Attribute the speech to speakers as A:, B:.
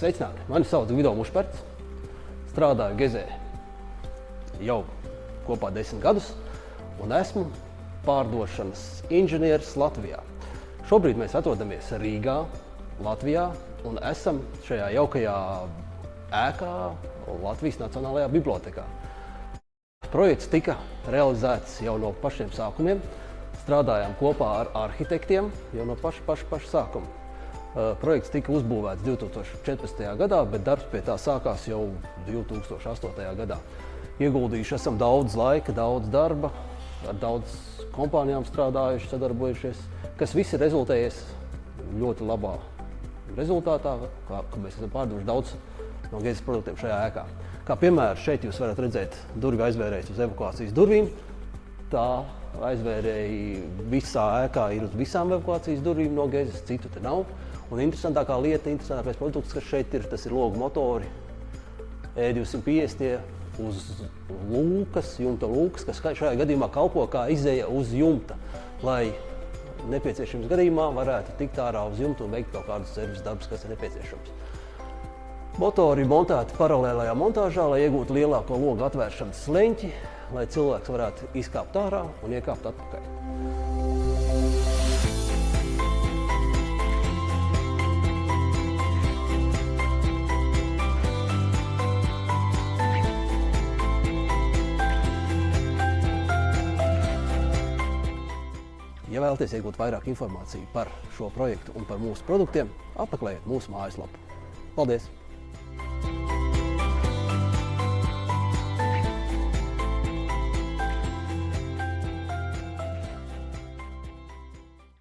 A: Sveicināti! Mani sauc Gvido Mušperts, strādāju Gezē jau kopā 10 gadus un esmu pārdošanas inženieris Latvijā. Šobrīd mēs atrodamies Rīgā, Latvijā un esam šajā jaukajā ēkā Latvijas Nacionālajā bibliotekā. Projekts tika realizēts jau no pašiem sākumiem. Strādājām kopā ar arhitektiem jau no paša sākuma. Projekts tika uzbūvēts 2014. gadā, bet darbs pie tā sākās jau 2008. gadā. Ieguldījuši esam daudz laika, daudz darba, ar daudz kompānijām strādājuši, sadarbojušies, kas visi rezultējies ļoti labā rezultātā, ka mēs esam pārdevuši daudz no Gezes produktiem šajā ēkā. Kā piemēram, šeit jūs varat redzēt durvju aizvērējus uz evakuācijas durvīm. Tā aizvērēji visā ēkā ir uz visām evakuācijas durvīm no Gezes, citu te nav. Un interesantākais produkts, kas šeit ir, tas ir logu motori E250 uz lūkas, jumta lūkas, kas šajā gadījumā kalpo kā izēja uz jumta, lai nepieciešams gadījumā varētu tikt ārā uz jumta un veikt kaut kādus servis darbus, kas ir nepieciešams. Motori montēti paralēlajā montāžā, lai iegūtu lielāko logu atvēršanas leņķi, lai cilvēks varētu izkāpt ārā un iekāpt atpakaļ. Ja vēlaties iegūt vairāk informāciju par šo projektu un par mūsu produktiem, apmeklējiet mūsu mājaslapu. Paldies!